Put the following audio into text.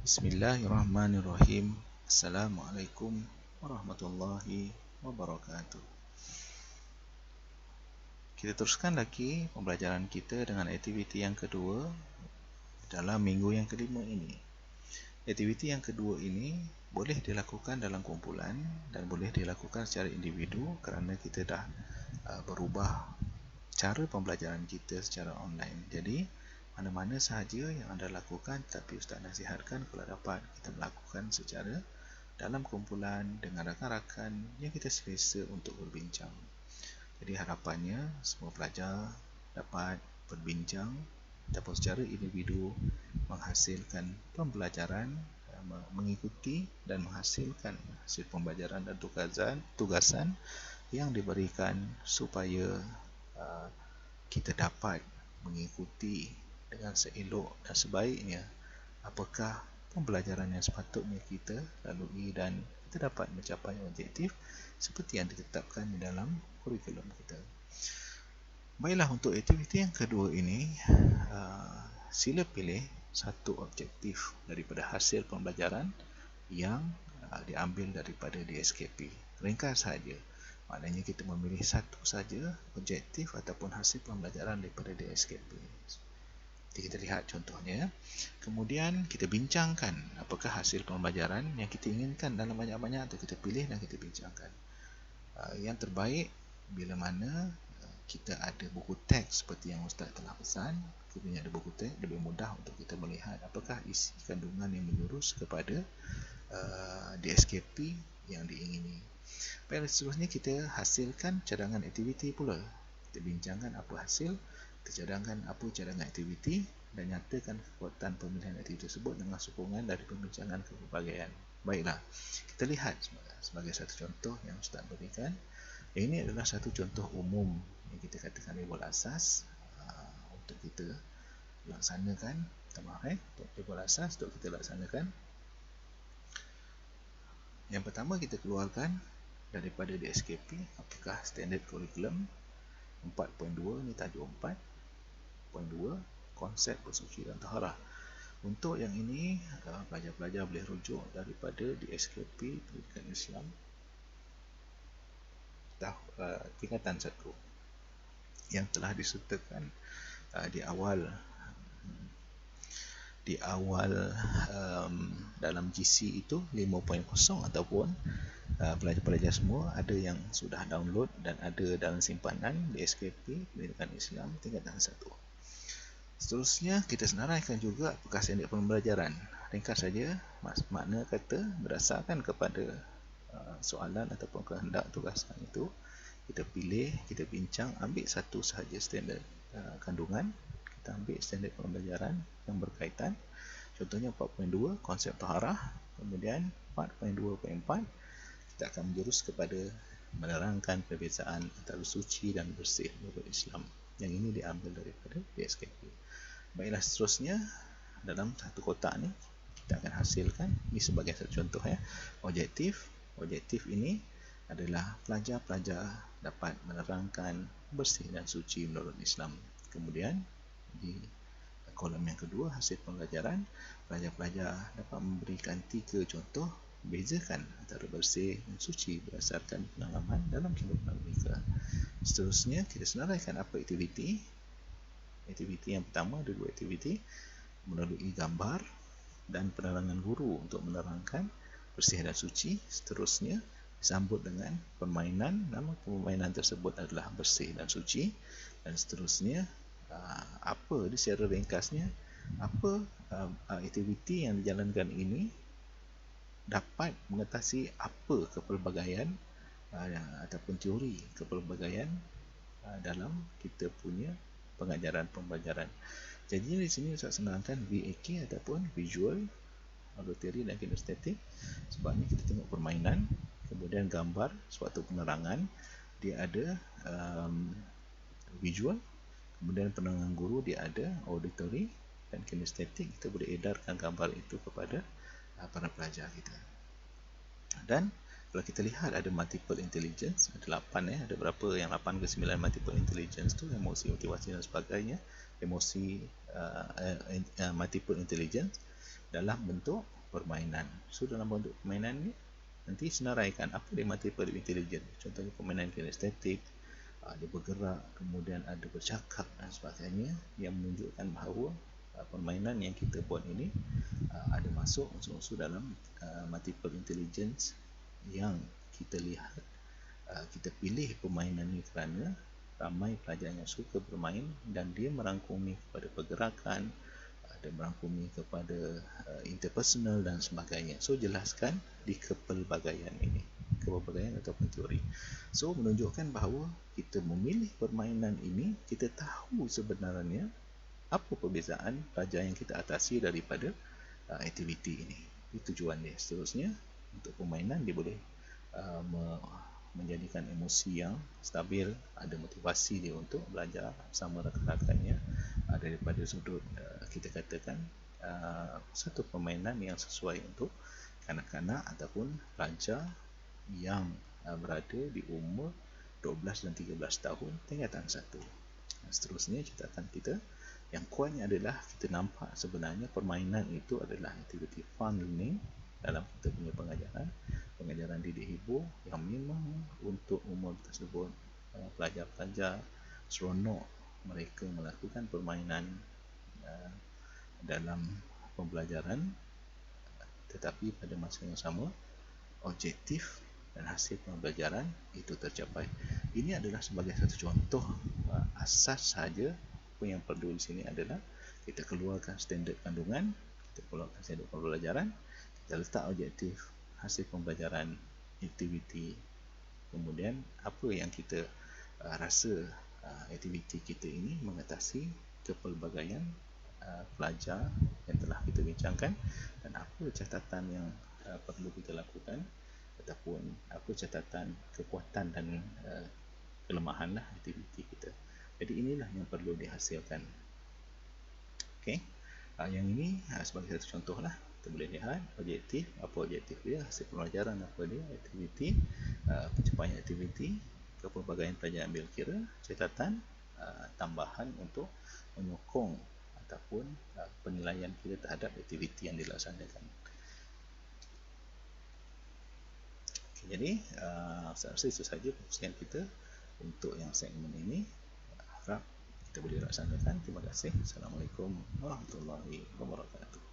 Bismillahirrahmanirrahim. Assalamualaikum warahmatullahi wabarakatuh. Kita teruskan lagi pembelajaran kita dengan aktiviti yang kedua dalam minggu yang kelima ini. Aktiviti yang kedua ini boleh dilakukan dalam kumpulan dan boleh dilakukan secara individu kerana kita dah berubah cara pembelajaran kita secara online. Jadi mana-mana sahaja yang anda lakukan, tapi Ustaz nasihatkan kalau dapat kita melakukan secara dalam kumpulan dengan rakan-rakan yang kita selesa untuk berbincang. Jadi harapannya semua pelajar dapat berbincang ataupun secara individu menghasilkan pembelajaran, mengikuti dan menghasilkan hasil pembelajaran dan tugasan yang diberikan supaya kita dapat mengikuti dengan seelok dan sebaiknya apakah pembelajaran yang sepatutnya kita lalui dan kita dapat mencapai objektif seperti yang ditetapkan di dalam kurikulum kita. Baiklah, untuk aktiviti yang kedua ini, sila pilih satu objektif daripada hasil pembelajaran yang diambil daripada DSKP. Ringkas saja. Maknanya kita memilih satu saja objektif ataupun hasil pembelajaran daripada DSKP. Jadi kita lihat contohnya. Kemudian kita bincangkan apakah hasil pembelajaran yang kita inginkan dalam banyak-banyak, atau kita pilih dan kita bincangkan. Yang terbaik bila mana kita ada buku teks seperti yang Ustaz telah pesan. Kita punya ada buku teks, lebih mudah untuk kita melihat apakah isi kandungan yang menurus kepada DSKP yang diingini. Baiklah, seterusnya kita hasilkan cadangan aktiviti pula. Kita bincangkan apa hasil, kita cadangkan apa cadangan aktiviti dan nyatakan kekuatan pemilihan aktiviti tersebut dengan sokongan dari pembincangan kepelbagaian. Baiklah, kita lihat sebagai satu contoh yang Ustaz berikan. Ini adalah satu contoh umum yang kita katakan label asas untuk kita laksanakan. Untuk label asas untuk kita laksanakan. Yang pertama kita keluarkan daripada DSKP apakah standard kurikulum 4.2 ni tajuk 4.2 konsep bersuci dan taharah. Untuk yang ini pelajar-pelajar boleh rujuk daripada DSKP Pendidikan Islam tingkatan 1 yang telah disertakan di awal dalam GC itu 5.0 ataupun pelajar-pelajar semua ada yang sudah download dan ada dalam simpanan DSKP Pendidikan Islam tingkatan 1. Seterusnya kita senaraikan juga apakah standard pembelajaran. Ringkas saja, makna kata berdasarkan kepada soalan ataupun kehendak tugasan itu, kita pilih, kita bincang, ambil satu sahaja standard kandungan. Kita ambil standard pembelajaran yang berkaitan. Contohnya 4.2 konsep taharah. Kemudian 4.2.4 kita akan menjurus kepada menerangkan perbezaan antara suci dan bersih menurut Islam. Yang ini diambil daripada DSKP. Baiklah, seterusnya dalam satu kotak ni kita akan hasilkan, ini sebagai satu contoh ya, objektif. Objektif ini adalah pelajar-pelajar dapat menerangkan bersih dan suci menurut Islam. Kemudian di kolom yang kedua, hasil pembelajaran, pelajar-pelajar dapat memberikan 3 contoh bezakan antara bersih dan suci berdasarkan pengalaman dalam kehidupan mereka. Seterusnya kita senaraikan apa aktiviti. Aktiviti yang pertama, ada 2 aktiviti melalui gambar dan penerangan guru untuk menerangkan bersih dan suci. Seterusnya disambut dengan permainan. Nama permainan tersebut adalah bersih dan suci. Dan seterusnya apa di secara ringkasnya, apa aktiviti yang dijalankan ini dapat mengatasi apa kepelbagaian ataupun teori kepelbagaian dalam kita punya pengajaran pembelajaran. Jadi di sini saya senangkan VAK ataupun visual, auditory dan kinestetik. Sebabnya kita tengok permainan, kemudian gambar suatu penerangan, dia ada visual, kemudian penerangan guru dia ada auditory dan kinestetik. Kita boleh edarkan gambar itu kepada para pelajar kita. Dan kalau kita lihat ada multiple intelligence, ada 8 ada berapa yang 8 ke 9 multiple intelligence tu, emosi, motivasi dan sebagainya. Emosi multiple intelligence dalam bentuk permainan. So dalam bentuk permainan ni nanti senaraikan apa dia multiple intelligence. Contohnya permainan kinestetik, dia bergerak, kemudian ada bercakap dan sebagainya, yang menunjukkan bahawa permainan yang kita buat ini ada masuk unsur-unsur dalam multiple intelligence yang kita lihat. Kita pilih permainan ni kerana ramai pelajar yang suka bermain dan dia merangkumi kepada pergerakan, dia merangkumi kepada interpersonal dan sebagainya. So jelaskan di kepelbagaian ini, kepelbagaian ataupun teori. So menunjukkan bahawa kita memilih permainan ini, kita tahu sebenarnya apa perbezaan pelajar yang kita atasi daripada aktiviti ini. Itu tujuan dia. Seterusnya, untuk permainan dia boleh menjadikan emosi yang stabil, ada motivasi dia untuk belajar bersama rakan-rakannya, daripada sudut kita katakan satu permainan yang sesuai untuk kanak-kanak ataupun pelajar yang berada di umur 12 dan 13 tahun tingkatan 1. Seterusnya catatan kita yang kuatnya adalah kita nampak sebenarnya permainan itu adalah aktiviti fun learning dalam kita punya pengajaran didik hibur yang memang untuk umur tersebut pelajar-pelajar seronok mereka melakukan permainan dalam pembelajaran, tetapi pada masa yang sama objektif dan hasil pembelajaran itu tercapai. Ini adalah sebagai satu contoh asas saja. Apa yang perlu di sini adalah kita keluarkan standard kandungan, kita keluarkan standard pembelajaran, kita letak objektif, hasil pembelajaran, aktiviti, kemudian apa yang kita rasa aktiviti kita ini mengatasi kepelbagaian pelajar yang telah kita bincangkan, dan apa catatan yang perlu kita lakukan ataupun apa catatan kekuatan dan kelemahan aktiviti kita. Jadi inilah yang perlu dihasilkan. Okey, yang ini sebagai satu contoh lah. Kita boleh lihat objektif, apa objektif dia, hasil pembelajaran apa dia, aktiviti, pencapaian aktiviti, kepelbagaian pelajar ambil kira, catatan tambahan untuk menyokong ataupun penilaian kita terhadap aktiviti yang dilaksanakan. Okay, jadi saya rasa itu sahaja perkongsian kita untuk yang segmen ini. Harap kita boleh laksanakan. Terima kasih. Assalamualaikum warahmatullahi wabarakatuh.